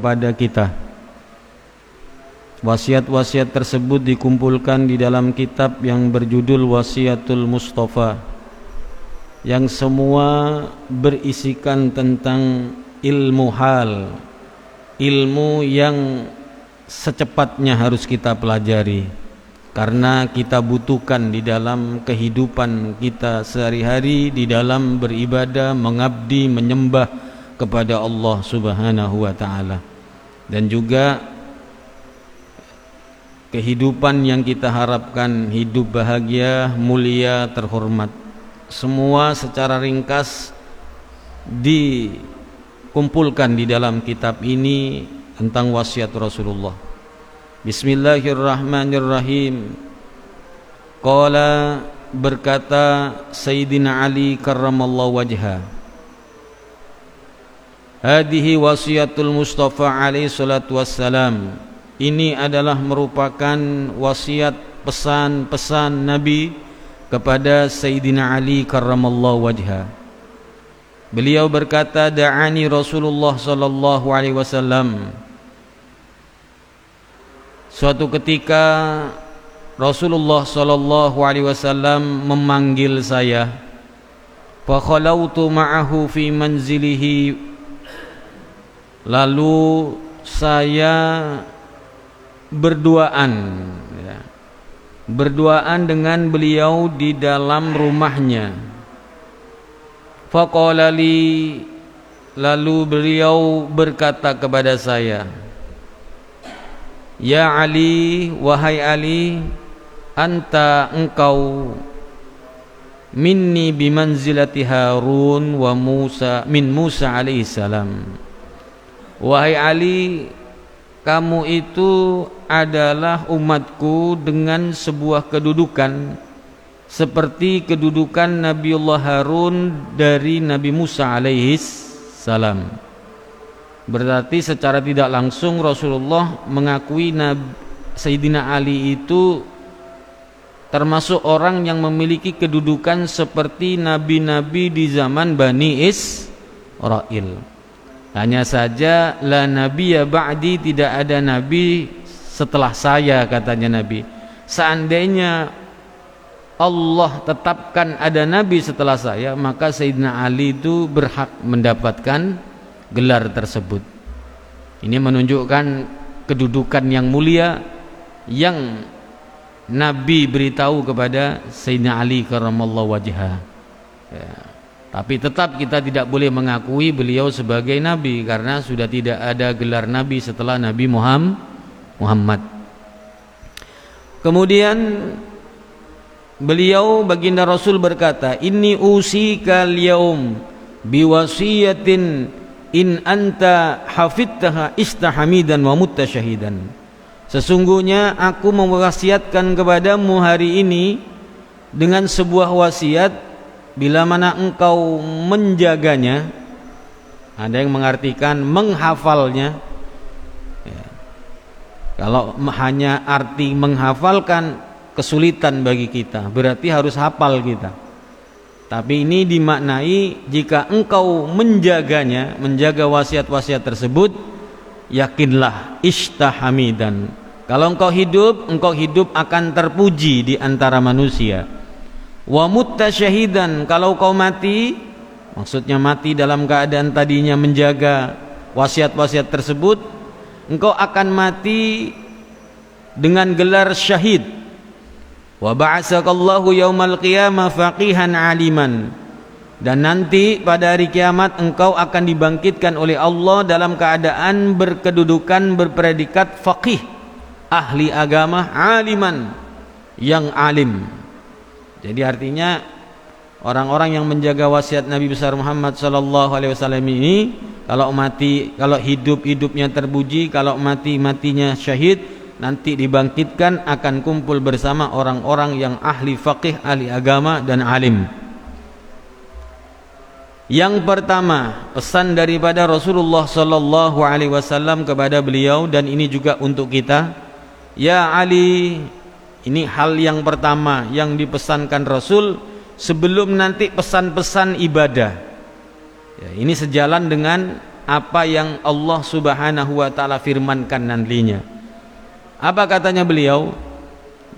pada kita. Wasiat-wasiat tersebut dikumpulkan di dalam kitab yang berjudul Wasiatul Mustafa, yang semua berisikan tentang ilmu hal, ilmu yang secepatnya harus kita pelajari karena kita butuhkan di dalam kehidupan kita sehari-hari, di dalam beribadah, mengabdi, menyembah kepada Allah Subhanahu wa ta'ala, dan juga kehidupan yang kita harapkan, hidup bahagia, mulia, terhormat. Semua secara ringkas dikumpulkan di dalam kitab ini tentang wasiat Rasulullah. Bismillahirrahmanirrahim. Qala, berkata Sayyidina Ali karramallahu wajha, hadihi wasiatul Mustafa alaihi salatu wassalam. Ini adalah merupakan wasiat pesan-pesan Nabi kepada Sayyidina Ali karramallahu wajha. Beliau berkata, da'ani Rasulullah sallallahu alaihi wasallam. Suatu ketika Rasulullah sallallahu alaihi wasallam memanggil saya. Fa khalautu ma'ahu fi manzilihi. Lalu saya berduaan dengan beliau di dalam rumahnya. Faqala li, lalu beliau berkata kepada saya, ya Ali, wahai Ali, anta, engkau, minni bimanzilati Harun wa Musa, min Musa alaihi salam. Wahai Ali, kamu itu adalah umatku dengan sebuah kedudukan seperti kedudukan Nabiullah Harun dari Nabi Musa alaihi salam. Berarti secara tidak langsung Rasulullah mengakui Sayyidina Ali itu termasuk orang yang memiliki kedudukan seperti nabi-nabi di zaman Bani Israil. Hanya saja la nabiyya ba'di, tidak ada nabi setelah saya, katanya Nabi. Seandainya Allah tetapkan ada nabi setelah saya, maka Sayyidina Ali itu berhak mendapatkan gelar tersebut. Ini menunjukkan kedudukan yang mulia yang Nabi beritahu kepada Sayyidina Ali karramallahu wajhah. Ya. Tapi tetap kita tidak boleh mengakui beliau sebagai nabi karena sudah tidak ada gelar nabi setelah Nabi Muhammad. Kemudian beliau, baginda Rasul berkata, inni usika al-yaum biwasiyatin in anta hafidtaha istahamidan wa mutasyahidan. Sesungguhnya aku mewasiatkan kepadamu hari ini dengan sebuah wasiat, bila mana engkau menjaganya. Ada yang mengartikan menghafalnya ya. Kalau hanya arti menghafalkan kesulitan bagi kita, berarti harus hafal kita. Tapi ini dimaknai jika engkau menjaganya, menjaga wasiat-wasiat tersebut, yakinlah istahamidan, kalau engkau hidup akan terpuji di antara manusia. Wa mutasyahidan, kalau kau mati, maksudnya mati dalam keadaan tadinya menjaga wasiat-wasiat tersebut, engkau akan mati dengan gelar syahid. Wa ba'atsakallahu yaumal qiyamah faqihan aliman, dan nanti pada hari kiamat engkau akan dibangkitkan oleh Allah dalam keadaan berkedudukan berpredikat faqih, ahli agama, aliman, yang alim. Jadi artinya orang-orang yang menjaga wasiat Nabi besar Muhammad sallallahu alaihi wasallam ini, kalau mati, kalau hidupnya terpuji, kalau matinya syahid, nanti dibangkitkan akan kumpul bersama orang-orang yang ahli faqih, ahli agama dan alim. Yang pertama, pesan daripada Rasulullah sallallahu alaihi wasallam kepada beliau, dan ini juga untuk kita, ya Ali. Ini hal yang pertama yang dipesankan Rasul sebelum nanti pesan-pesan ibadah. Ya, ini sejalan dengan apa yang Allah Subhanahu wa taala firmankan nantinya. Apa katanya beliau?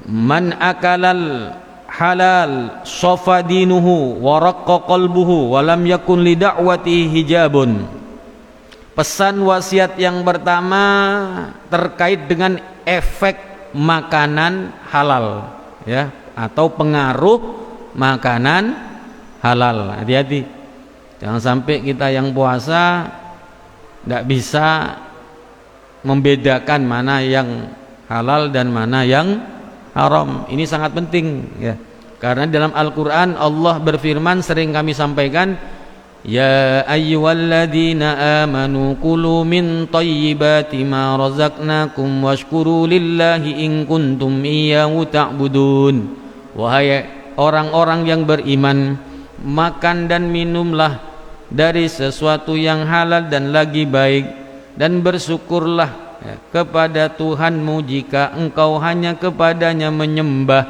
Man akalal halal safa dinuhu wa raqqa qalbuhu wa lam yakun li da'wati hijabun. Pesan wasiat yang pertama terkait dengan efek makanan halal, ya, atau pengaruh makanan halal. Hati-hati, jangan sampai kita yang puasa tidak bisa membedakan mana yang halal dan mana yang haram. Ini sangat penting, ya, karena dalam Al-Quran Allah berfirman, sering kami sampaikan, ya ayyuhalladzina amanu kulu min thayyibati ma razaqnakum washkuru lillahi in kuntum iyyahu ta'budun. Wahai orang-orang yang beriman, makan dan minumlah dari sesuatu yang halal dan lagi baik, dan bersyukurlah, ya, kepada Tuhanmu jika engkau hanya kepadanya menyembah.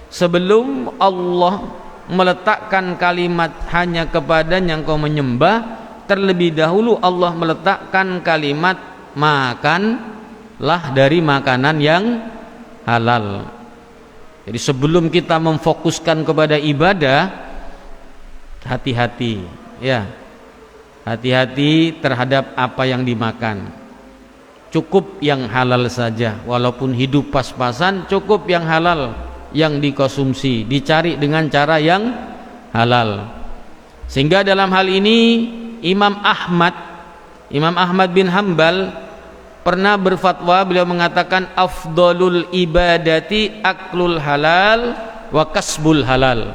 Sebelum Allah meletakkan kalimat hanya kepadanya engkau menyembah, terlebih dahulu Allah meletakkan kalimat makanlah dari makanan yang halal. Jadi sebelum kita memfokuskan kepada ibadah, hati-hati, ya, hati-hati terhadap apa yang dimakan. Cukup yang halal saja, walaupun hidup pas-pasan, cukup yang halal yang dikonsumsi, dicari dengan cara yang halal. Sehingga dalam hal ini Imam Ahmad bin Hanbal pernah berfatwa, beliau mengatakan afdalul ibadati aklul halal wa kasbul halal.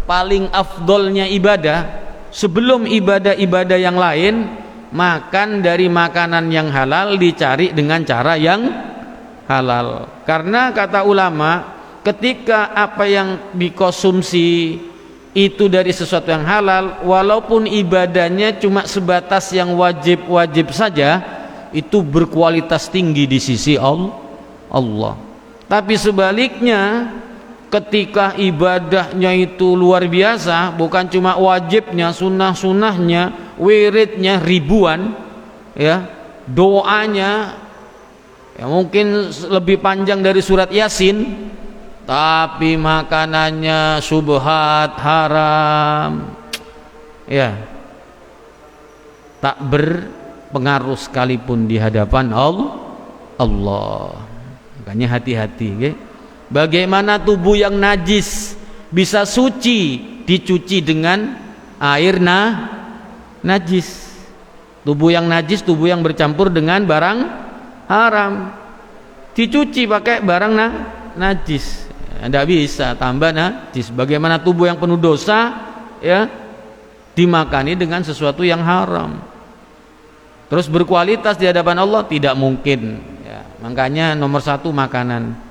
Paling afdolnya ibadah sebelum ibadah-ibadah yang lain, makan dari makanan yang halal, dicari dengan cara yang halal. Karena kata ulama, ketika apa yang dikonsumsi itu dari sesuatu yang halal, walaupun ibadahnya cuma sebatas yang wajib-wajib saja, itu berkualitas tinggi di sisi Allah. Tapi sebaliknya, ketika ibadahnya itu luar biasa, bukan cuma wajibnya, sunnah-sunnahnya, wiridnya ribuan, ya, doanya ya mungkin lebih panjang dari surat Yasin, tapi makanannya subhat, haram, ya, tak berpengaruh sekalipun di hadapan Allah. Makanya hati-hati, okay? Bagaimana tubuh yang najis bisa suci dicuci dengan air najis? Tubuh yang najis, tubuh yang bercampur dengan barang haram, dicuci pakai barang najis. Tidak bisa tambah najis. Bagaimana tubuh yang penuh dosa, ya, dimakani dengan sesuatu yang haram, terus berkualitas di hadapan Allah? Tidak mungkin, ya. Makanya nomor satu makanan.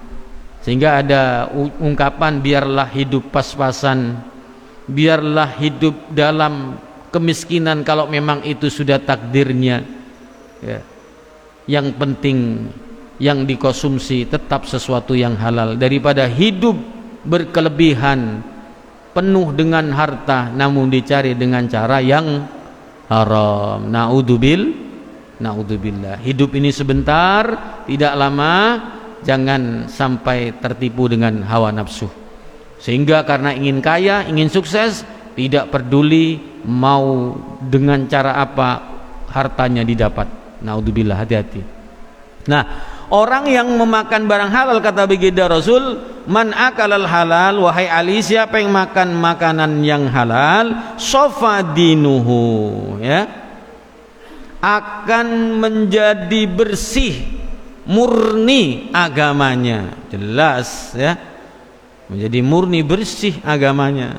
Sehingga ada ungkapan, biarlah hidup pas-pasan, biarlah hidup dalam kemiskinan kalau memang itu sudah takdirnya, ya. Yang penting yang dikonsumsi tetap sesuatu yang halal, daripada hidup berkelebihan penuh dengan harta namun dicari dengan cara yang haram. Naudzubillah. Hidup ini sebentar, tidak lama. Jangan sampai tertipu dengan hawa nafsu, sehingga karena ingin kaya, ingin sukses, tidak peduli mau dengan cara apa hartanya didapat. Naudzubillah, hati-hati. Nah, orang yang memakan barang halal, kata baginda Rasul, man akalal halal, wahai Ali, siapa yang makan makanan yang halal, sofa dinuhu, ya, akan menjadi bersih, murni agamanya. Jelas, ya, menjadi murni, bersih agamanya,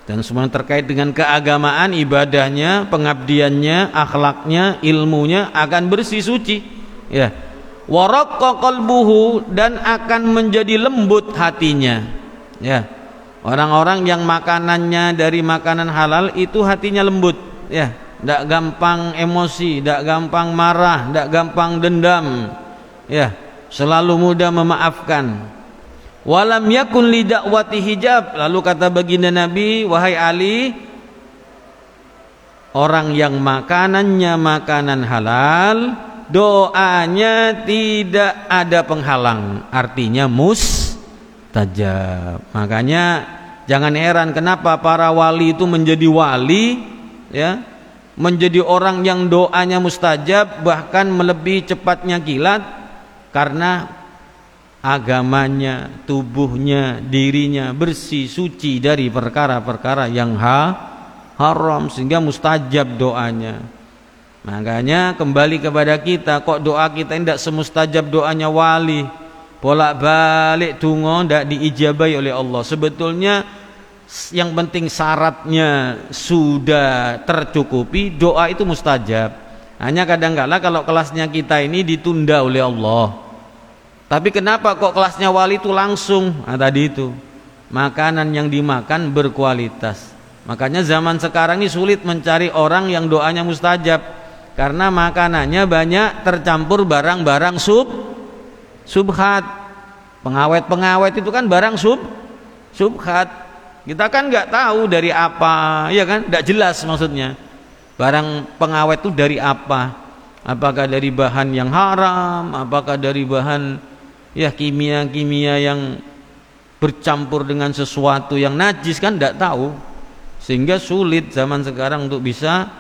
dan semua terkait dengan keagamaan, ibadahnya, pengabdiannya, akhlaknya, ilmunya akan bersih, suci, ya. Wa raqqa qalbuhu, dan akan menjadi lembut hatinya, ya. Orang-orang yang makanannya dari makanan halal itu hatinya lembut, ya, tidak gampang emosi, tidak gampang marah, tidak gampang dendam, ya, selalu mudah memaafkan. Walam yakun li da'wati hijab, lalu kata baginda Nabi, wahai Ali, orang yang makanannya makanan halal, doanya tidak ada penghalang, artinya mustajab. Makanya jangan heran kenapa para wali itu menjadi wali, ya, menjadi orang yang doanya mustajab, bahkan melebihi cepatnya kilat, karena agamanya, tubuhnya, dirinya bersih, suci dari perkara-perkara yang haram, sehingga mustajab doanya. Makanya kembali kepada kita, kok doa kita tidak semustajab doanya wali, bolak-balik donga tidak diijabai oleh Allah. Sebetulnya yang penting syaratnya sudah tercukupi, doa itu mustajab. Hanya kadang-kala kalau kelasnya kita ini ditunda oleh Allah. Tapi kenapa kok kelasnya wali itu langsung? Nah, tadi itu makanan yang dimakan berkualitas. Makanya zaman sekarang ini sulit mencari orang yang doanya mustajab, karena makanannya banyak tercampur barang-barang subhat. Pengawet-pengawet itu kan barang subhat. Kita kan nggak tahu dari apa, ya kan? Nggak jelas maksudnya. Barang pengawet itu dari apa? Apakah dari bahan yang haram? Apakah dari bahan ya kimia-kimia yang bercampur dengan sesuatu yang najis, kan tidak tahu. Sehingga sulit zaman sekarang untuk bisa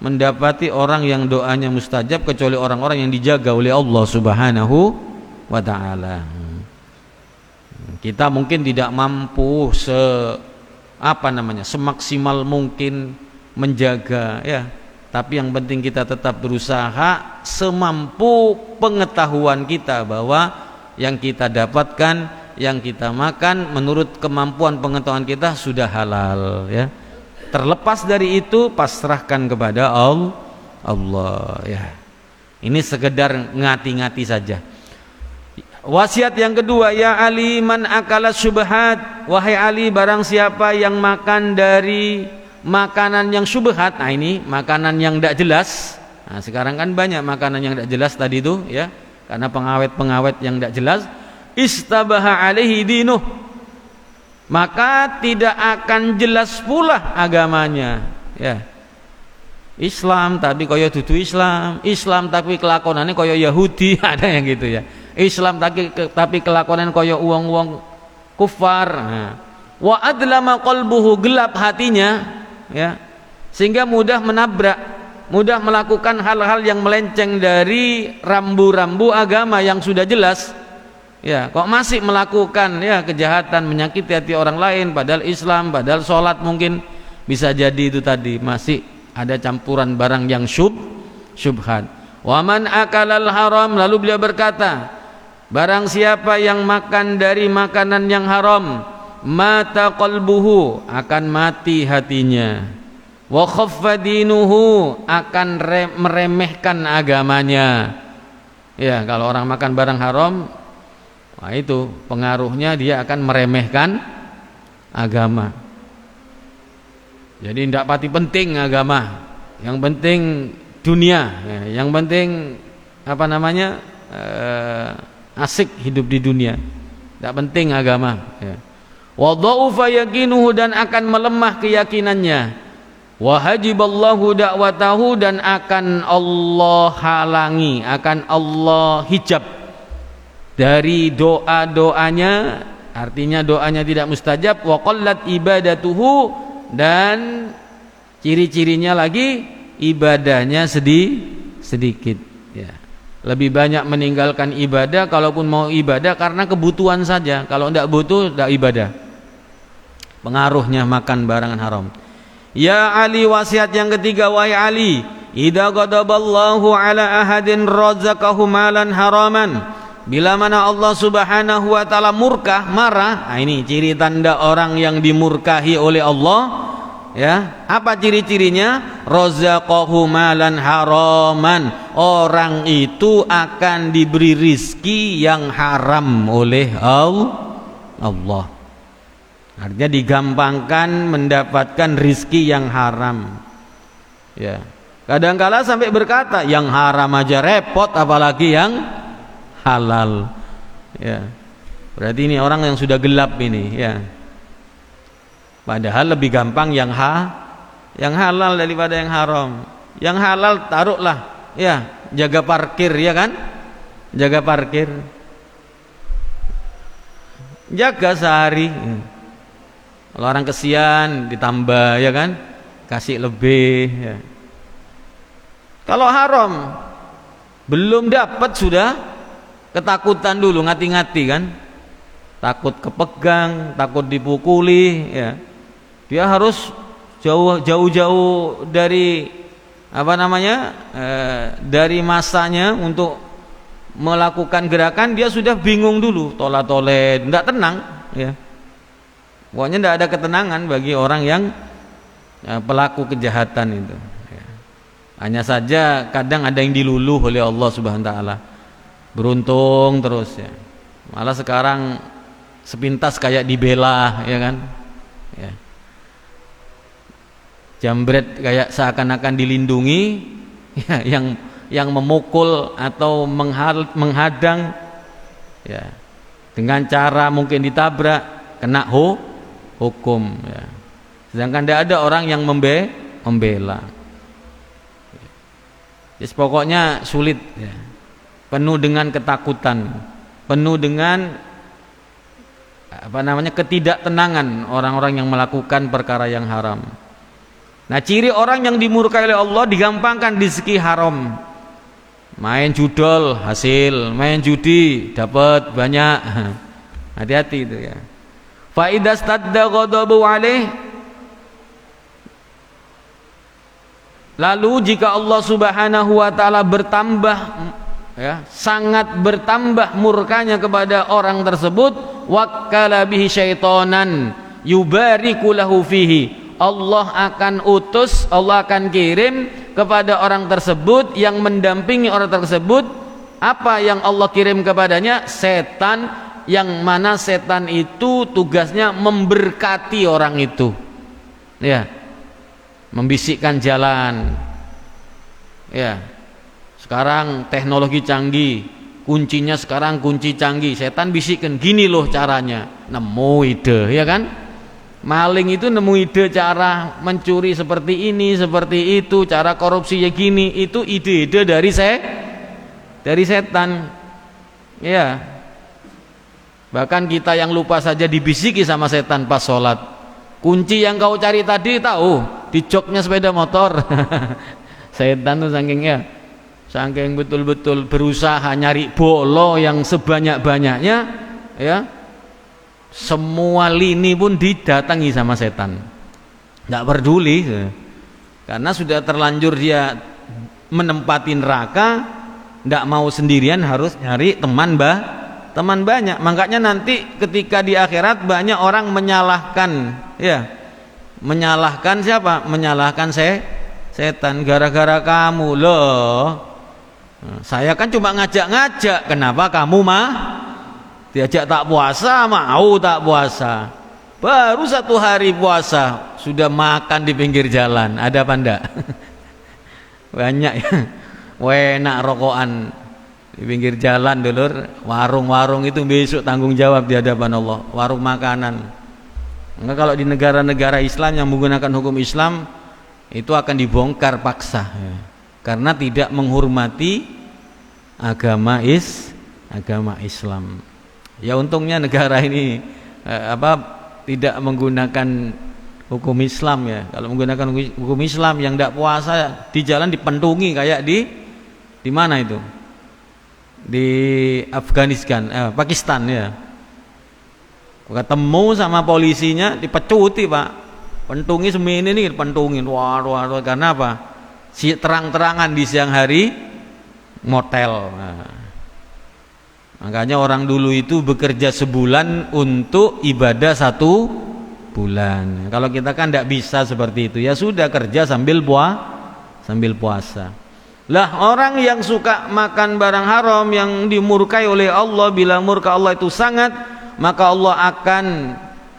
mendapati orang yang doanya mustajab, kecuali orang-orang yang dijaga oleh Allah Subhanahu wa ta'ala. Kita mungkin tidak mampu semaksimal mungkin menjaga, ya, tapi yang penting kita tetap berusaha semampu pengetahuan kita bahwa yang kita dapatkan, yang kita makan menurut kemampuan pengetahuan kita sudah halal, ya. Terlepas dari itu pasrahkan kepada Allah, ya. Ini sekedar ngati-ngati saja. Wasiat yang kedua, ya Ali man akala syubhat, wahai Ali, barang siapa yang makan dari makanan yang syubhat. Nah, ini makanan yang tidak jelas. Nah, sekarang kan banyak makanan yang tidak jelas tadi itu, ya, karena pengawet-pengawet yang tidak jelas. Istabaha alaihi dinuh, maka tidak akan jelas pula agamanya, ya. Islam tapi kaya dudu Islam, Islam tapi kelakonannya kaya Yahudi, ada yang gitu, ya. Islam tapi kelakuan kaya uang-uang kufar. Wa adlama qalbuhu, gelap hatinya, ya, sehingga mudah menabrak, mudah melakukan hal-hal yang melenceng dari rambu-rambu agama yang sudah jelas, ya. Kok masih melakukan, ya, kejahatan, menyakiti hati orang lain, padahal Islam, padahal sholat mungkin bisa jadi itu tadi masih ada campuran barang yang syubhat. Wa man akalal haram, lalu beliau berkata, barang siapa yang makan dari makanan yang haram, mata qalbuhu, akan mati hatinya. Wa khaffa dinuhu, akan meremehkan agamanya. Ya, kalau orang makan barang haram, nah itu pengaruhnya dia akan meremehkan agama. Jadi tidak pati penting agama, yang penting dunia, ya, yang penting asik hidup di dunia, tidak penting agama, ya. Wa dha'ufa yaqinuhu, dan akan melemah keyakinannya. Wa hajiballahu da'watahu, dan akan Allah halangi, akan Allah hijab dari doa-doanya, artinya doanya tidak mustajab. Wa qallat ibadatuhu, dan ciri-cirinya lagi ibadahnya sedikit, ya. Lebih banyak meninggalkan ibadah, kalaupun mau ibadah karena kebutuhan saja, kalau tidak butuh tidak ibadah. Pengaruhnya makan barangan haram. Ya Ali, wasiat yang ketiga, wahai Ali, idza ghadaballahu ala ahadin razaqahu malan haraman, bila mana Allah Subhanahu wa taala murka, marah. Nah, ini ciri tanda orang yang dimurkahi oleh Allah, ya. Apa ciri-cirinya? Razaqahu malan haraman, orang itu akan diberi rizki yang haram oleh Allah. Artinya digampangkan mendapatkan rizki yang haram, ya. Kadangkala sampai berkata yang haram aja repot, apalagi yang halal, ya. Berarti ini orang yang sudah gelap ini, ya. Padahal lebih gampang yang yang halal daripada yang haram. Yang halal taruhlah ya, jaga parkir ya kan, jaga parkir, jaga sehari. Kalau orang kesian ditambah ya kan, kasih lebih ya. Kalau haram belum dapat sudah ketakutan dulu, ngati-ngati kan, takut kepegang, takut dipukuli ya. Dia harus jauh-jauh dari apa namanya, dari masanya untuk melakukan gerakan. Dia sudah bingung dulu, tola-tole, tidak tenang ya. Pokoknya tidak ada ketenangan bagi orang yang pelaku kejahatan itu ya. Hanya saja kadang ada yang diluluh oleh Allah Subhanahu wa taala, beruntung terus ya. Malah sekarang sepintas kayak dibela ya kan ya. Jambret kayak seakan-akan dilindungi ya, yang memukul atau menghadang ya, dengan cara mungkin ditabrak kena hukum ya. Sedangkan tidak ada orang yang membela. Jadi pokoknya sulit ya. Penuh dengan ketakutan, penuh dengan apa namanya, ketidaktenangan orang-orang yang melakukan perkara yang haram. Nah, ciri orang yang dimurkai oleh Allah digampangkan rezeki haram. Main judol hasil, main judi dapat banyak. Hati-hati itu ya. Fa idza stadda ghadabu alaih, lalu jika Allah Subhanahu wa taala bertambah ya, sangat bertambah murkanya kepada orang tersebut, wakkala bihi syaitonan yubariku lahu fihi, Allah akan utus, Allah akan kirim kepada orang tersebut yang mendampingi orang tersebut. Apa yang Allah kirim kepadanya? Setan, yang mana setan itu tugasnya memberkati orang itu ya, membisikkan jalan ya. Sekarang teknologi canggih, kuncinya sekarang kunci canggih, setan bisikkan gini loh caranya, nemu ide ya kan. Maling itu nemu ide cara mencuri seperti ini, seperti itu, cara korupsi ya gini, itu ide-ide dari setan ya. Bahkan kita yang lupa saja dibisiki sama setan pas sholat. Kunci yang kau cari tadi tahu di joknya sepeda motor. Setan tuh saking betul-betul berusaha nyari bolo yang sebanyak-banyaknya ya. Semua lini pun didatangi sama setan, nggak peduli karena sudah terlanjur dia menempati neraka, nggak mau sendirian, harus nyari teman banyak. Makanya nanti ketika di akhirat banyak orang menyalahkan ya, menyalahkan siapa? Menyalahkan setan, gara-gara kamu loh, saya kan cuma ngajak-ngajak, kenapa kamu diajak tak puasa, mau tak puasa, baru 1 hari puasa sudah makan di pinggir jalan, ada apa enggak? Banyak ya, enak rokokan di pinggir jalan dulur. Warung-warung itu besok tanggung jawab di hadapan Allah, warung makanan. Enggak, kalau di negara-negara Islam yang menggunakan hukum Islam itu akan dibongkar paksa ya, karena tidak menghormati agama Islam. Ya untungnya negara ini tidak menggunakan hukum Islam ya. Kalau menggunakan hukum Islam, yang tidak puasa di jalan dipentungi kayak di mana itu? Di Afghanistan, Pakistan ya. Ketemu sama polisinya dipecuti, Pak. Pentungi semini nih, pentungin. Wah, karena apa? Terang-terangan di siang hari motel. Nah, makanya orang dulu itu bekerja sebulan untuk ibadah 1 bulan. Kalau kita kan tidak bisa seperti itu. Ya sudah, kerja sambil puasa. Lah, orang yang suka makan barang haram yang dimurkai oleh Allah, bila murka Allah itu sangat, maka Allah akan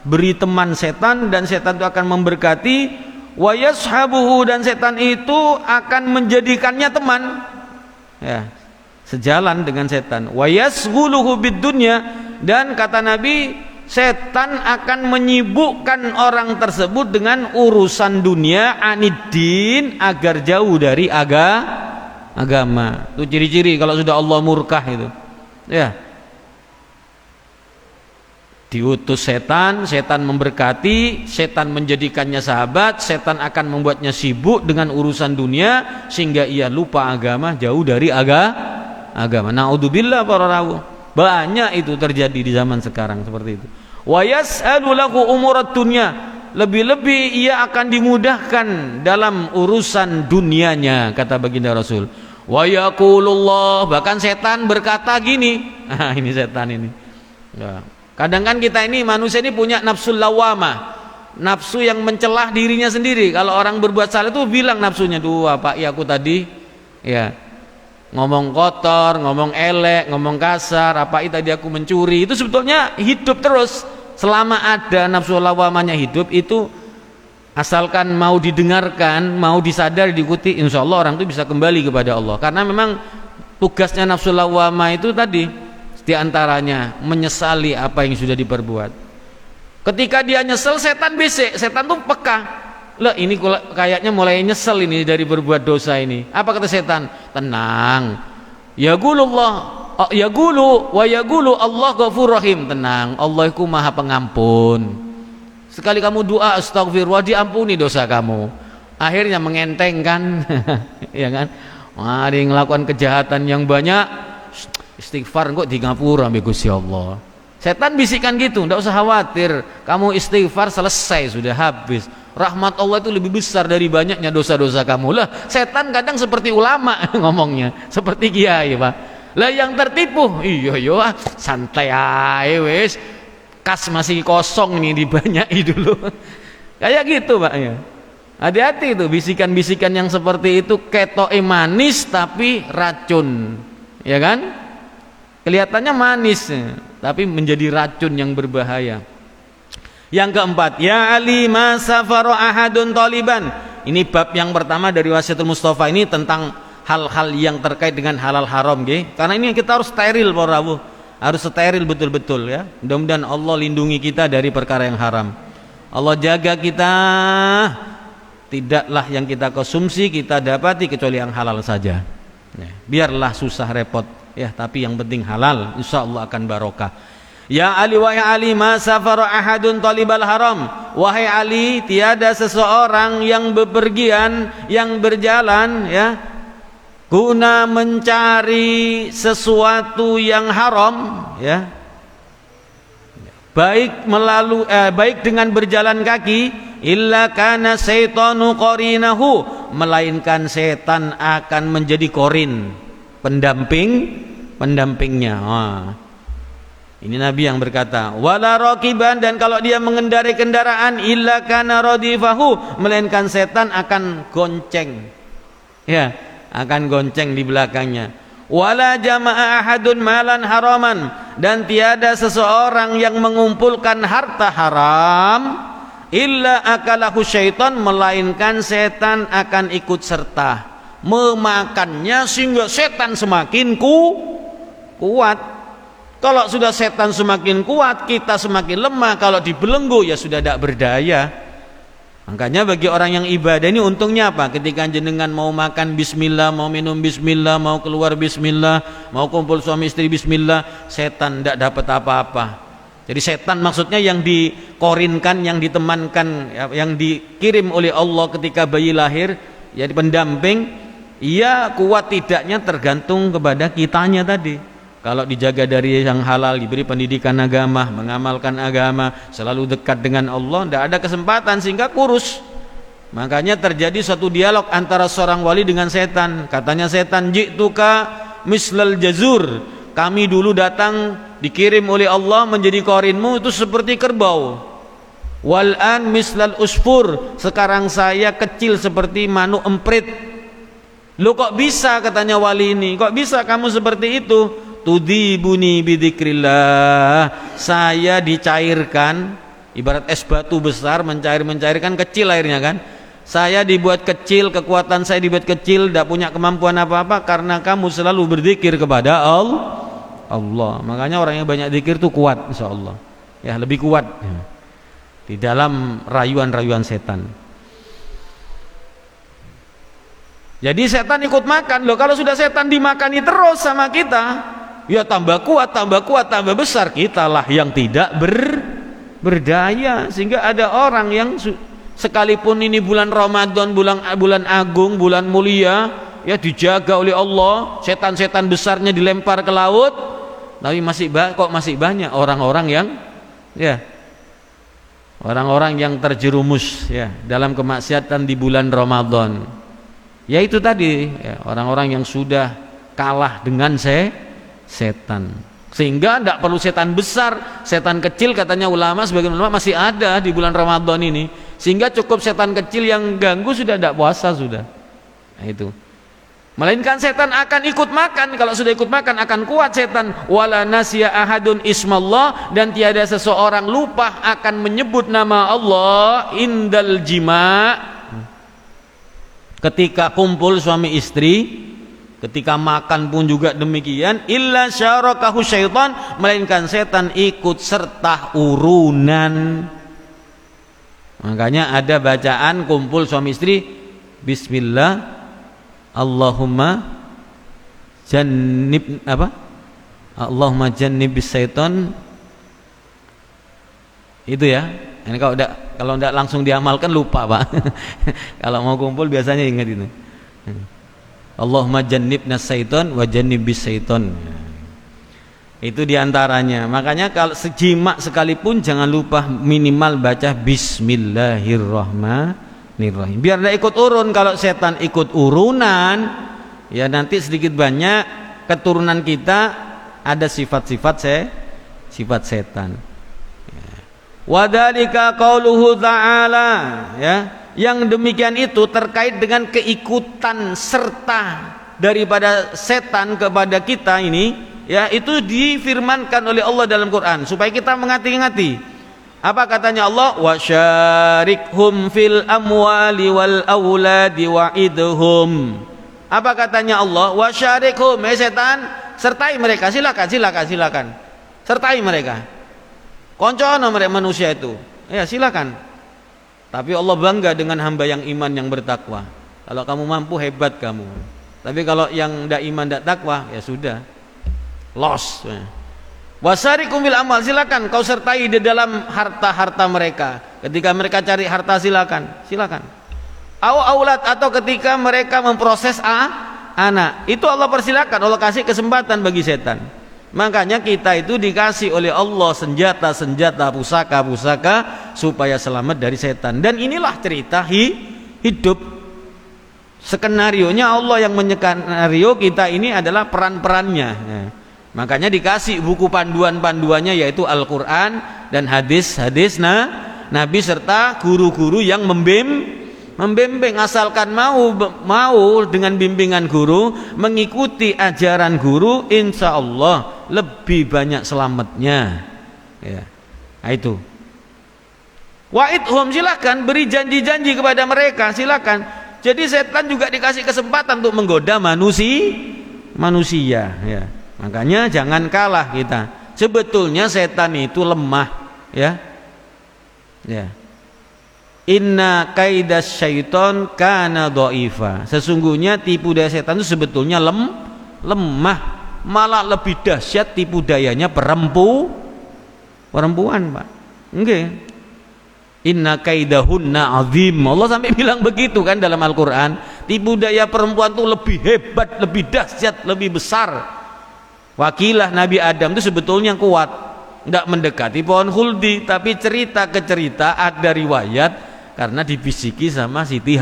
beri teman setan, dan setan itu akan memberkati. Wa yashabuhu, dan setan itu akan menjadikannya teman ya, sejalan dengan setan. Wa yasghuluhu bid dunya, dan kata Nabi, setan akan menyibukkan orang tersebut dengan urusan dunia, aniddin, agar jauh dari agama. Itu ciri-ciri kalau sudah Allah murkah itu. Ya. Diutus setan, setan memberkati, setan menjadikannya sahabat, setan akan membuatnya sibuk dengan urusan dunia sehingga ia lupa agama, jauh dari agama. Naudzubillah para rawuh. Banyak itu terjadi di zaman sekarang seperti itu. Wa yas'alu lahu umurad dunya. Lebih-lebih ia akan dimudahkan dalam urusan dunianya, kata baginda Rasul. Wa yaqulullah, bahkan setan berkata gini. Ini setan ini. Ya. Kadang kan kita ini manusia ini punya nafsul lawamah, nafsu yang mencelah dirinya sendiri. Kalau orang berbuat salah itu bilang nafsunya, "Duh, apa ya aku tadi ya ngomong kotor, ngomong elek, ngomong kasar, apa tadi aku mencuri." Itu sebetulnya hidup terus. Selama ada nafsu lawamahnya hidup itu, asalkan mau didengarkan, mau disadari, diikuti, insya Allah orang itu bisa kembali kepada Allah. Karena memang tugasnya nafsu lawamah itu tadi, di antaranya menyesali apa yang sudah diperbuat. Ketika dia nyesel, setan bisik, setan tuh peka. Lah ini kayaknya mulai nyesel ini dari berbuat dosa ini. Apa kata setan? Tenang. Yaqulu wa yaqulu Allah Ghafurur Rahim. Tenang, Allah itu Maha Pengampun. Sekali kamu doa astagfirullah, diampuni dosa kamu. Akhirnya mengentengkan ya kan? Ada yang melakukan kejahatan yang banyak, istighfar kok di ngapura ambil Gusti Allah. Setan bisikan gitu, enggak usah khawatir, kamu istighfar selesai, sudah habis. Rahmat Allah itu lebih besar dari banyaknya dosa-dosa kamu. Lah, setan kadang seperti ulama ngomongnya, seperti kiai, Pak. Lah yang tertipu, iya santai aja wis. Kas masih kosong nih, dibanyaki dulu. Kayak gitu, Pak ya. Hati-hati itu bisikan-bisikan yang seperti itu, ketoke manis tapi racun. Ya kan? Kelihatannya manis tapi menjadi racun yang berbahaya. Yang keempat, ya Ali ma safara ahadun taliban. Ini bab yang pertama dari Wasiatul Mustafa ini tentang hal-hal yang terkait dengan halal haram, nggih. Karena ini kita harus steril para rawuh. Harus steril betul-betul ya. Mudah-mudahan Allah lindungi kita dari perkara yang haram. Allah jaga kita, tidaklah yang kita konsumsi kita dapati kecuali yang halal saja. Ya, biarlah susah repot ya, tapi yang penting halal, insyaallah akan barokah. Ya Ali, wahai Ali, ma safara ahadun talibal haram. Wahai Ali, tiada seseorang yang bepergian, yang berjalan ya, guna mencari sesuatu yang haram ya, baik dengan berjalan kaki, illa kana syaitanu qarinahu, melainkan setan akan menjadi korin, pendampingnya. Ini Nabi yang berkata, wala raqiban, dan kalau dia mengendarai kendaraan, illa kana radifahu, melainkan setan akan gonceng ya, akan gonceng di belakangnya. Wala jama'a ahadun malan haraman, dan tiada seseorang yang mengumpulkan harta haram, illa akalahu syaitan, melainkan setan akan ikut serta memakannya sehingga setan semakin kuat. Kalau sudah setan semakin kuat, kita semakin lemah. Kalau dibelenggu ya sudah tidak berdaya. Makanya bagi orang yang ibadah ini untungnya apa? Ketika jenengan mau makan bismillah, mau minum bismillah, mau keluar bismillah, mau kumpul suami istri bismillah, setan tidak dapat apa-apa. Jadi setan maksudnya yang dikorinkan, yang ditemankan, yang dikirim oleh Allah ketika bayi lahir, jadi pendamping. Ia kuat tidaknya tergantung kepada kitanya tadi. Kalau dijaga dari yang halal, diberi pendidikan agama, mengamalkan agama, selalu dekat dengan Allah, tidak ada kesempatan sehingga kurus. Makanya terjadi satu dialog antara seorang wali dengan setan. Katanya setan, ji'tuka mislal jazur, kami dulu datang dikirim oleh Allah menjadi korinmu itu seperti kerbau. Wal'an mislal usfur, sekarang saya kecil seperti manuk emprit. Lo kok bisa, katanya wali ini, kok bisa kamu seperti itu? Tudibuni bidzikrillah, saya dicairkan ibarat es batu besar, mencairkan kecil airnya kan. Saya dibuat kecil, kekuatan saya dibuat kecil, tidak punya kemampuan apa-apa karena kamu selalu berzikir kepada Allah. Makanya orang yang banyak zikir itu kuat insyaallah ya, lebih kuat ya, di dalam rayuan-rayuan setan. Jadi setan ikut makan loh. Kalau sudah setan dimakani terus sama kita, ya tambah kuat, tambah besar. Kitalah yang tidak berdaya. Sehingga ada orang yang sekalipun ini bulan Ramadan, bulan agung, bulan mulia, ya dijaga oleh Allah, setan-setan besarnya dilempar ke laut, tapi kok masih banyak orang-orang yang ya, orang-orang yang terjerumus ya dalam kemaksiatan di bulan Ramadan. Ya itu tadi ya, orang-orang yang sudah kalah dengan setan, sehingga tidak perlu setan besar, setan kecil katanya ulama, sebagian ulama masih ada di bulan Ramadan ini, sehingga cukup setan kecil yang ganggu sudah tidak puasa sudah. Nah, itu melainkan setan akan ikut makan. Kalau sudah ikut makan akan kuat setan. Wala nasiya ahadun ismallah, dan tiada seseorang lupa akan menyebut nama Allah indal jima', ketika kumpul suami istri, ketika makan pun juga demikian. Illa syarakahu syaitan, melainkan setan ikut serta urunan. Makanya ada bacaan kumpul suami istri, bismillah Allahumma jannib Allahumma jannibis syaitan. Itu ya. Ini kalau tidak langsung diamalkan lupa Pak. Kalau mau kumpul biasanya ingat itu. Allahumma jannibnas syaitan wa jannibis syaitan. Itu diantaranya. Makanya kalau sejima sekalipun jangan lupa minimal baca bismillahirrahmanirrahim. Biar tidak ikut urun. Kalau setan ikut urunan, ya nanti sedikit banyak keturunan kita ada sifat-sifat setan. Wadhalika qauluhu ta'ala, ya, yang demikian itu terkait dengan keikutan serta daripada setan kepada kita ini, ya, itu difirmankan oleh Allah dalam Quran supaya kita menghati-hati. Apa katanya Allah? Wasyarikhum fil amwali wal auladi wa'idhum. Apa katanya Allah? Wasyarikhum, setan, sertai mereka. Silakan sertai mereka. Koncono mereka manusia itu, ya silakan. Tapi Allah bangga dengan hamba yang iman yang bertakwa. Kalau kamu mampu, hebat kamu. Tapi kalau yang tidak iman tidak takwa, ya sudah, lost. Wasarikum bil amal, silakan kau sertai di dalam harta-harta mereka. Ketika mereka cari harta, silakan. Aulat, atau ketika mereka memproses anak, itu Allah persilakan, Allah kasih kesempatan bagi setan. Makanya kita itu dikasih oleh Allah senjata-senjata, pusaka-pusaka supaya selamat dari setan. Dan inilah cerita hidup. Skenarionya Allah yang menyekenario, kita ini adalah peran-perannya. Nah, makanya dikasih buku panduan-panduannya, yaitu Al-Quran dan hadis-hadis Nabi serta guru-guru yang membimbing. Asalkan mau dengan bimbingan guru, mengikuti ajaran guru, insya Allah lebih banyak selamatnya, ya. Nah, itu wa'idhum, silakan beri janji-janji kepada mereka, silakan. Jadi setan juga dikasih kesempatan untuk menggoda manusia, ya. Makanya jangan kalah kita. Sebetulnya setan itu lemah, ya. Inna kaidas syaiton kana dha'ifa. Sesungguhnya tipu daya setan itu sebetulnya lemah, malah lebih dahsyat tipu dayanya perempuan, Pak. Nggih. Inna kaidahunna azim. Allah sampai bilang begitu kan dalam Al-Qur'an. Tipu daya perempuan itu lebih hebat, lebih dahsyat, lebih besar. Wakilah Nabi Adam itu sebetulnya kuat, tidak mendekati pohon khuldi, tapi cerita ke cerita ada riwayat karena dibisiki sama Siti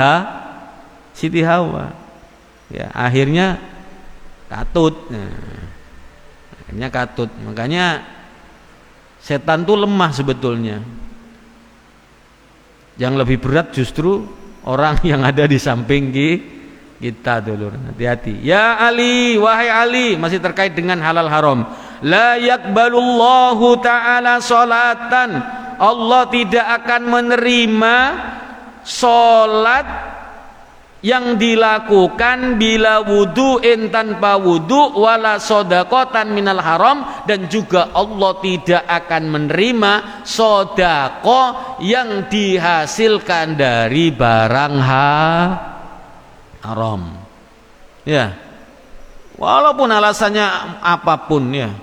Hawa, ya, akhirnya katut. Makanya setan tuh lemah sebetulnya. Yang lebih berat justru orang yang ada di samping kita dulu. Hati-hati. Ya Ali, wahai Ali, masih terkait dengan halal haram. La yakbalullahu ta'ala salatan. Allah tidak akan menerima salat yang dilakukan bila wudu'in tanpa wudu' wala sodakotan minal haram, dan juga Allah tidak akan menerima sodako yang dihasilkan dari barang haram. Ya, walaupun alasannya apapun, ya,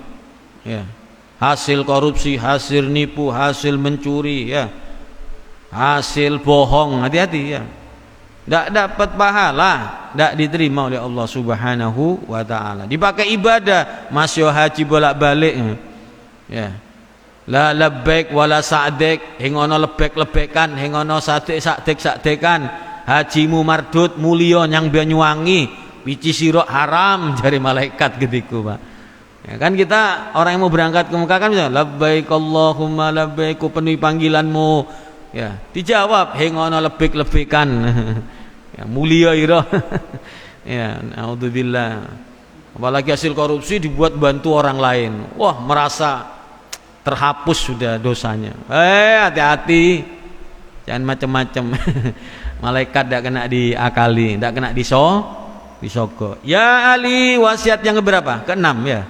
hasil korupsi, hasil nipu, hasil mencuri, ya, hasil bohong, hati-hati, ya. Tidak dapat pahala, tidak diterima oleh Allah Subhanahu wa ta'ala. Dipakai ibadah, masih haji bolak-balik, ya. La labbaik wala sa'dek, hengono lebek-lebekan, hengono sadek-sadekan. Hajimu mardut mulya nyang Banyuwangi, pici sirok haram jari malaikat gediku, Pak. Ya kan, kita orang yang mau berangkat ke Mekah kan bisa labbaik Allahumma labbaik, penuhi panggilanmu. Ya, dijawab hengono lebek-lebekan. Ya, mulia ira. Ya, naudzubillah. Apalagi hasil korupsi dibuat bantu orang lain. Wah, merasa terhapus sudah dosanya. Hati-hati. Jangan macam-macam. Malaikat tidak kena diakali, tidak kena disogok. Ya Ali, wasiat yang keberapa? Keenam, ya.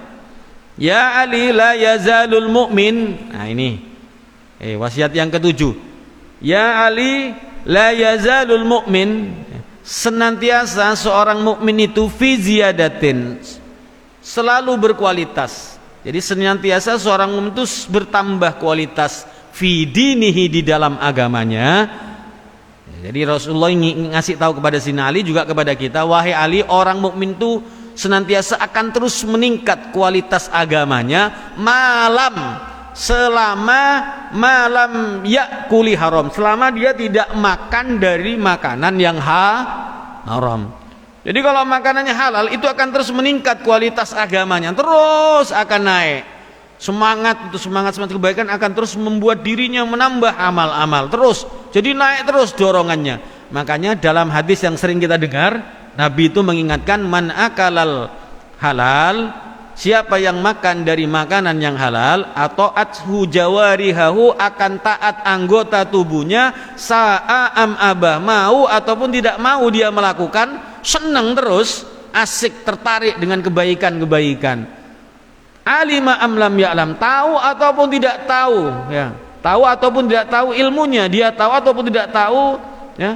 Ya Ali la yazalul mu'min. Nah, ini. Wasiat yang ketujuh. Ya Ali la yazalul mu'min, senantiasa seorang mukmin itu fi ziyadatin, selalu berkualitas. Jadi senantiasa seorang mukmin itu bertambah kualitas fi dinihi, di dalam agamanya. Jadi Rasulullah ngasih tahu kepada Sina Ali, juga kepada kita, wahai Ali, orang mukmin itu senantiasa akan terus meningkat kualitas agamanya selama malam yakuli haram, selama dia tidak makan dari makanan yang haram. Jadi kalau makanannya halal, itu akan terus meningkat kualitas agamanya, terus akan naik. Semangat kebaikan akan terus membuat dirinya menambah amal-amal terus, jadi naik terus dorongannya. Makanya dalam hadis yang sering kita dengar, Nabi itu mengingatkan, man akalal halal, siapa yang makan dari makanan yang halal, atau athu jawarihahu, akan taat anggota tubuhnya, sa'am abah, mau ataupun tidak mau dia melakukan, senang terus, asik, tertarik dengan kebaikan-kebaikan. Alima am lam ya'lam, tahu ataupun tidak tahu, ya, tahu ataupun tidak tahu ilmunya, dia tahu ataupun tidak tahu, ya,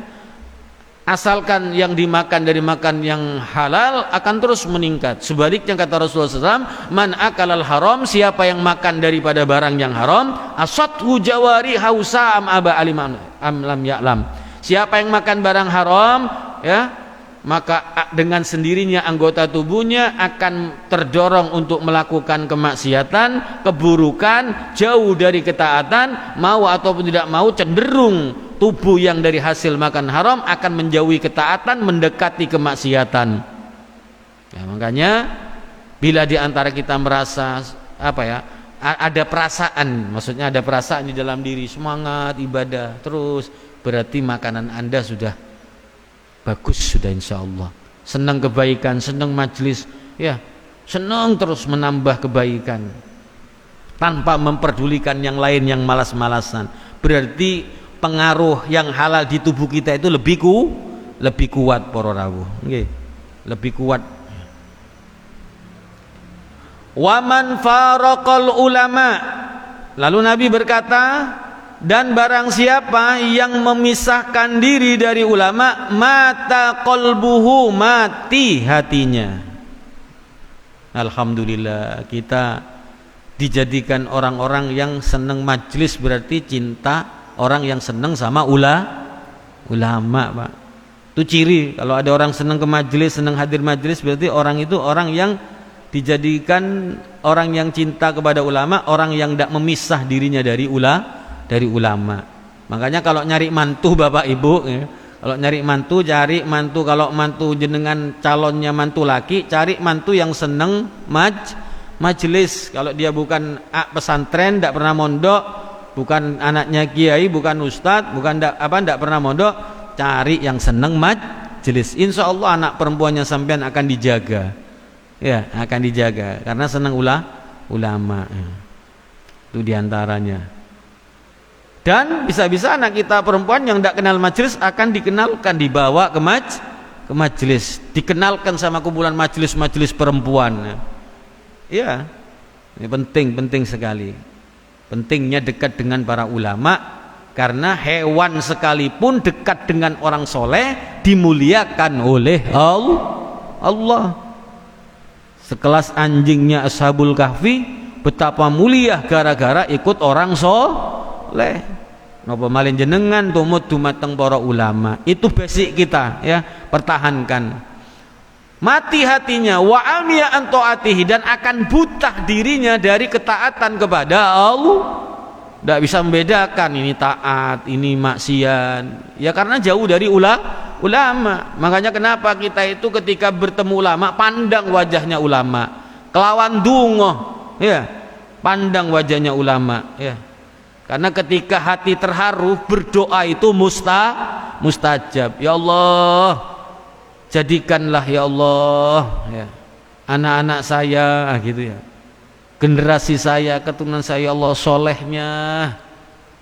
asalkan yang dimakan dari makan yang halal akan terus meningkat. Sebaliknya kata Rasulullah SAW, man akalal haram, siapa yang makan daripada barang yang haram, asathu jawari hausa am aba alim am lam ya'lam, siapa yang makan barang haram, ya, maka dengan sendirinya anggota tubuhnya akan terdorong untuk melakukan kemaksiatan, keburukan, jauh dari ketaatan, mau ataupun tidak mau cenderung tubuh yang dari hasil makan haram akan menjauhi ketaatan, mendekati kemaksiatan. Ya, makanya bila diantara kita merasa ada perasaan, maksudnya ada perasaan di dalam diri, semangat ibadah terus, berarti makanan Anda sudah bagus, sudah insya Allah. Senang kebaikan, senang majelis, ya, senang terus menambah kebaikan tanpa memperdulikan yang lain yang malas-malasan. Berarti pengaruh yang halal di tubuh kita itu lebih kuat, para rawuh. Nggih, lebih kuat. Waman faraqal ulama, lalu Nabi berkata, dan barang siapa yang memisahkan diri dari ulama, mata qalbuhu, mati hatinya. Alhamdulillah, kita dijadikan orang-orang yang senang majlis, berarti cinta orang yang senang sama ulama, Pak. Itu ciri kalau ada orang senang ke majlis, senang hadir majlis, berarti orang itu orang yang dijadikan orang yang cinta kepada ulama, orang yang tidak memisah dirinya dari ulama. Makanya kalau nyari mantu Bapak Ibu, ya, kalau nyari mantu, cari mantu, kalau mantu jenengan calonnya mantu laki, cari mantu yang seneng majelis. Kalau dia bukan pesantren, tidak pernah mondok, bukan anaknya kiai, bukan ustadz, bukan tidak pernah mondok, cari yang seneng majelis. Insya Allah anak perempuannya sampean akan dijaga, ya, akan dijaga karena seneng ulama, ya. Itu diantaranya. Dan bisa-bisa anak kita perempuan yang tidak kenal majelis akan dikenalkan, dibawa ke ke majelis, dikenalkan sama kumpulan majelis-majelis perempuan. Ya, ini penting sekali. Pentingnya dekat dengan para ulama, karena hewan sekalipun dekat dengan orang soleh dimuliakan oleh Allah. Sekelas anjingnya Ashabul Kahfi betapa mulia gara-gara ikut orang soleh. Napa malih jenengan tumut dumateng para ulama. Itu basic kita ya, pertahankan. Mati hatinya wa amiya an taatihi, dan akan buta dirinya dari ketaatan kepada Allah. Tidak bisa membedakan ini taat, ini maksiat. Ya karena jauh dari ulama. Makanya kenapa kita itu ketika bertemu ulama pandang wajahnya ulama, kelawan dungo ya, pandang wajahnya ulama ya. Karena ketika hati terharu, berdoa itu mustajab. Ya Allah, jadikanlah ya Allah ya, anak-anak saya gitu ya, generasi saya, keturunan saya, ya Allah, solehnya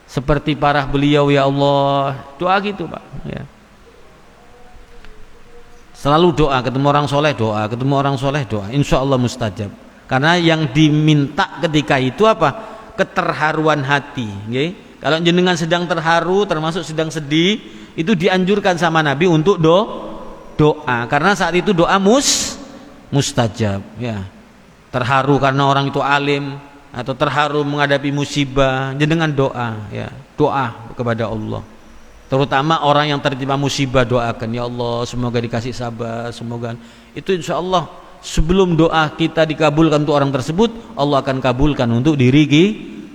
seperti para beliau ya Allah. Doa gitu Pak ya. Selalu doa, ketemu orang soleh doa, ketemu orang soleh doa, insya Allah mustajab. Karena yang diminta ketika itu apa? Keterharuan hati. Okay? Kalau jenengan sedang terharu, termasuk sedang sedih, itu dianjurkan sama Nabi untuk doa, karena saat itu doa mustajab ya. Terharu karena orang itu alim, atau terharu menghadapi musibah, jenengan doa ya, doa kepada Allah. Terutama orang yang tertimpa musibah, doakan ya Allah semoga dikasih sabar, semoga itu insya Allah sebelum doa kita dikabulkan untuk orang tersebut, Allah akan kabulkan untuk diri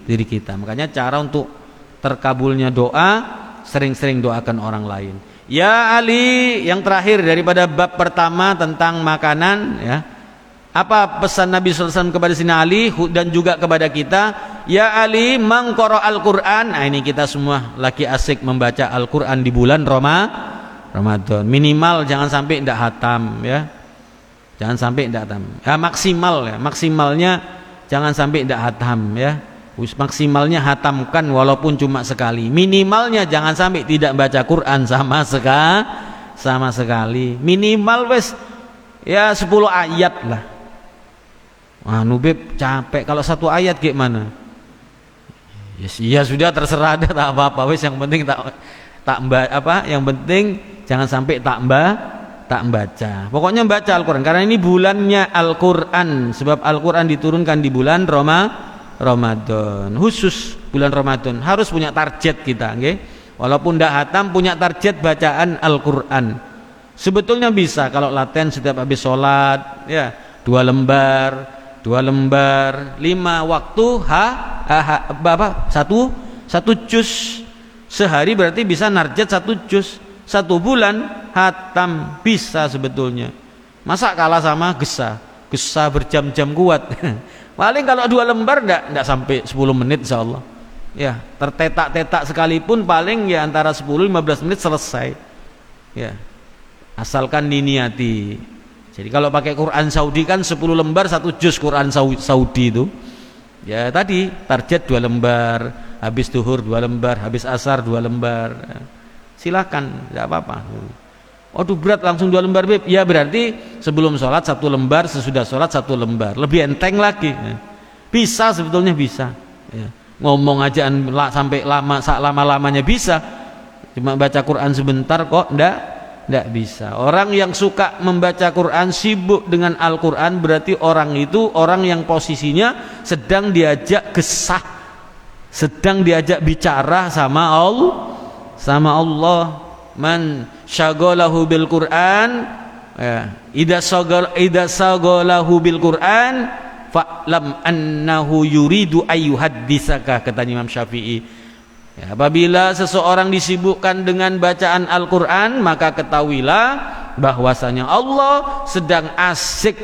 kita. Makanya cara untuk terkabulnya doa, sering-sering doakan orang lain. Ya Ali, yang terakhir daripada bab pertama tentang makanan ya. Apa pesan Nabi SAW kepada Sina Ali dan juga kepada kita? Ya Ali, man qara al-Quran. Nah, ini kita semua lagi asik membaca Al-Quran di bulan Ramadan. Minimal jangan sampai tidak hatam ya. Jangan sampai tidak hatam. Ya, maksimalnya jangan sampai tidak hatam ya. Maksimalnya hatamkan walaupun cuma sekali. Minimalnya jangan sampai tidak baca Quran sama sekali. Minimal wes ya 10 ayat lah. Wah, Nubib capek kalau 1 ayat gimana? Yes, ya sudah terserah, ada tak apa-apa wes, yang penting yang penting jangan sampai tak baca. Pokoknya baca Al-Quran, karena ini bulannya Al-Quran, sebab Al-Quran diturunkan di bulan Ramadan. Khusus bulan Ramadan harus punya target kita, okay? Walaupun tidak hatam, punya target bacaan Al-Quran. Sebetulnya bisa kalau laten setiap habis sholat ya, 2 lembar 5 waktu satu juz sehari, berarti bisa narjet 1 juz. 1 bulan hatam bisa sebetulnya. Masa kalah sama gesa berjam-jam kuat. Paling kalau 2 lembar enggak sampai 10 menit insyaallah. Ya, tertetak-tetak sekalipun paling ya antara 10-15 menit selesai. Ya. Asalkan diniati. Jadi kalau pakai Quran Saudi kan 10 lembar 1 juz Quran Saudi itu. Ya tadi target 2 lembar, habis duhur 2 lembar, habis asar 2 lembar. Silakan, tidak apa-apa. Waduh berat langsung 2 lembar Beb. Ya berarti sebelum sholat 1 lembar, sesudah sholat 1 lembar. Lebih enteng lagi. Bisa sebetulnya bisa. Ya. Ngomong aja sampai lama-lamanya bisa. Cuma baca Quran sebentar kok enggak bisa. Orang yang suka membaca Quran, sibuk dengan Al-Quran, berarti orang itu orang yang posisinya sedang diajak gesah, sedang diajak bicara sama Allah. Man syaghalahu bil Quran ya, idza syaghalahu bil Quran fa'lam annahu yuridu ayyuhadditsaka, kata Imam Syafi'i. Ya, apabila seseorang disibukkan dengan bacaan Al-Quran, maka ketahuilah bahwasanya Allah sedang asik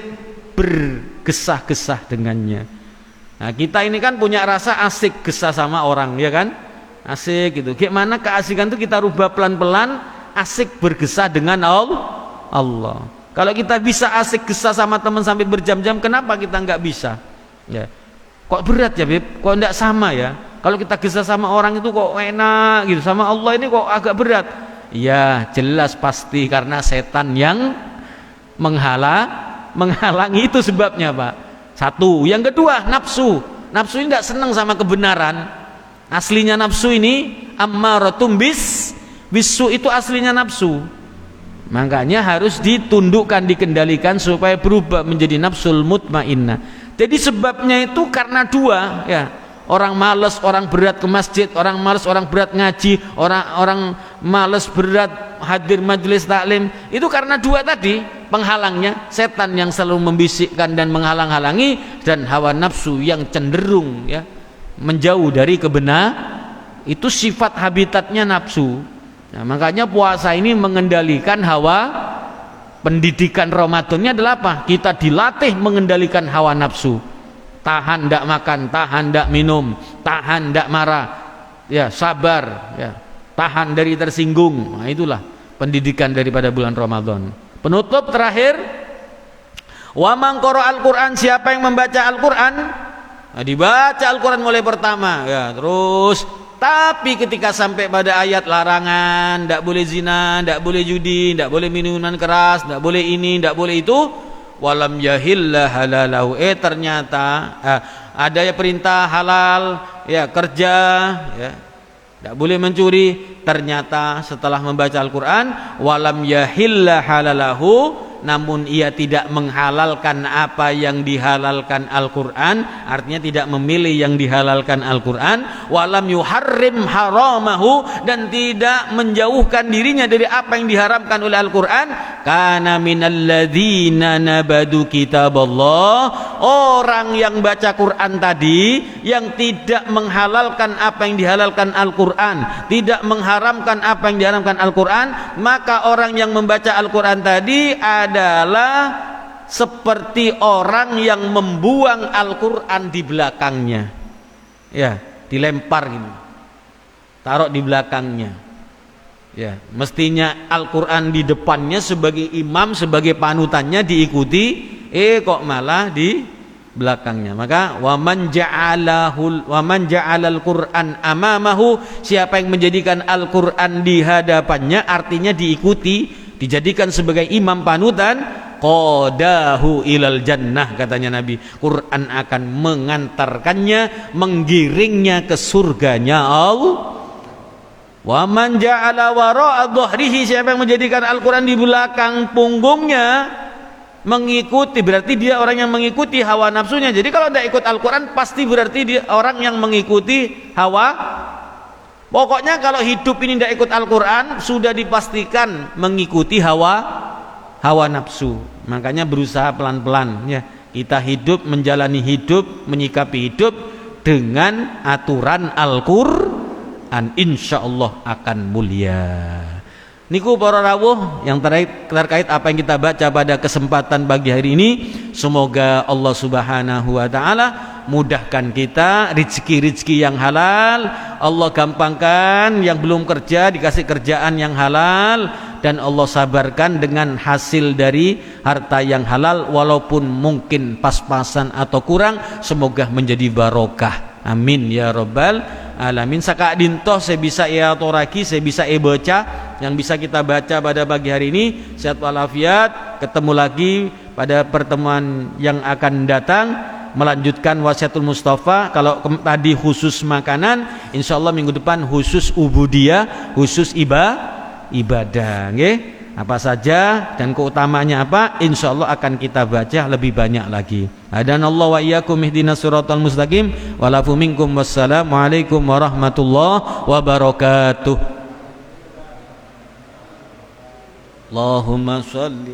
bergesah-gesah dengannya. Nah, kita ini kan punya rasa asik gesah sama orang, ya kan? Asik gitu. Gimana keasikan itu kita rubah pelan-pelan, asik bergesah dengan Allah. Kalau kita bisa asik gesah sama teman sampai berjam-jam, kenapa kita nggak bisa? Ya. Kok berat ya Beb? Kok enggak sama ya? Kalau kita gesah sama orang itu kok enak gitu, sama Allah ini kok agak berat. Ya jelas pasti karena setan yang menghalangi, itu sebabnya Pak. Satu. Yang kedua, nafsu. Nafsu ini tidak senang sama kebenaran. Aslinya nafsu ini ammaratum bisu, itu aslinya nafsu. Makanya harus ditundukkan, dikendalikan supaya berubah menjadi nafsul mutmainnah. Jadi sebabnya itu karena dua, ya. Orang malas, orang berat ke masjid, orang malas, orang berat ngaji, orang malas berat hadir majelis taklim, itu karena dua tadi penghalangnya, setan yang selalu membisikkan dan menghalang-halangi, dan hawa nafsu yang cenderung ya menjauh dari kebenaran. Itu sifat habitatnya nafsu. Nah, makanya puasa ini mengendalikan hawa. Pendidikan Ramadannya adalah apa? Kita dilatih mengendalikan hawa nafsu. Tahan ndak makan, tahan ndak minum, tahan ndak marah, ya sabar, ya tahan dari tersinggung. Nah, itulah pendidikan daripada bulan Ramadan. Penutup terakhir, wa man qara al-Qur'an, siapa yang membaca Al-Qur'an, nah, dibaca Al-Qur'an mulai pertama, ya terus. Tapi ketika sampai pada ayat larangan, ndak boleh zina, ndak boleh judi, ndak boleh minuman keras, ndak boleh ini, ndak boleh itu, walam yahilla halalahu, ternyata ada ya perintah halal, ya kerja, ya tidak boleh mencuri. Ternyata setelah membaca Al-Quran, walam yahilla halalahu, namun ia tidak menghalalkan apa yang dihalalkan Al-Quran, artinya tidak memilih yang dihalalkan Al-Quran. Walam yuharrim haramahu, dan tidak menjauhkan dirinya dari apa yang diharamkan oleh Al-Quran. Kana minalladzina nabadu kitaballah, orang yang baca Quran tadi, yang tidak menghalalkan apa yang dihalalkan Al-Quran, tidak mengharamkan apa yang diharamkan Al-Quran, maka orang yang membaca Al-Quran tadi adalah seperti orang yang membuang Al-Quran di belakangnya, ya dilempar gini, taruh di belakangnya. Ya, mestinya Al-Quran di depannya sebagai imam, sebagai panutannya diikuti, kok malah di belakangnya. Maka waman ja'alal Quran amamahu, siapa yang menjadikan Al-Quran di hadapannya, artinya diikuti, dijadikan sebagai imam panutan, qadahu ilal jannah, katanya Nabi. Quran akan mengantarkannya, menggiringnya ke surganya Allah. Wa man ja'ala wara'a dhahrihi, siapa yang menjadikan Al-Quran di belakang punggungnya, mengikuti, berarti dia orang yang mengikuti hawa nafsunya. Jadi kalau tidak ikut Al-Quran, pasti berarti dia orang yang mengikuti hawa. Pokoknya kalau hidup ini tidak ikut Al-Quran, sudah dipastikan mengikuti hawa nafsu. Makanya berusaha pelan-pelan, ya kita hidup, menjalani hidup, menyikapi hidup dengan aturan Al-Quran, insyaallah akan mulia. Niku para rawuh yang terkait apa yang kita baca pada kesempatan pagi hari ini. Semoga Allah Subhanahu wa taala mudahkan kita rezeki-rezeki yang halal, Allah gampangkan yang belum kerja dikasih kerjaan yang halal, dan Allah sabarkan dengan hasil dari harta yang halal, walaupun mungkin pas-pasan atau kurang, semoga menjadi barokah. Amin ya rabbal alamin. Saka dintoh saya bisa toraki, saya bisa baca yang bisa kita baca pada pagi hari ini. Sehat walafiat, ketemu lagi pada pertemuan yang akan datang, melanjutkan wasiatul Mustafa. Kalau tadi khusus makanan, insyaallah minggu depan khusus ubudiyah, khusus ibadah, nggih. Apa saja dan keutamanya apa, insyaallah akan kita baca lebih banyak lagi. Hadanallahu wa iyyakum ihdinas siratal mustaqim wa lafu minkum wassalamu alaikum warahmatullahi wabarakatuh. Allahumma shalli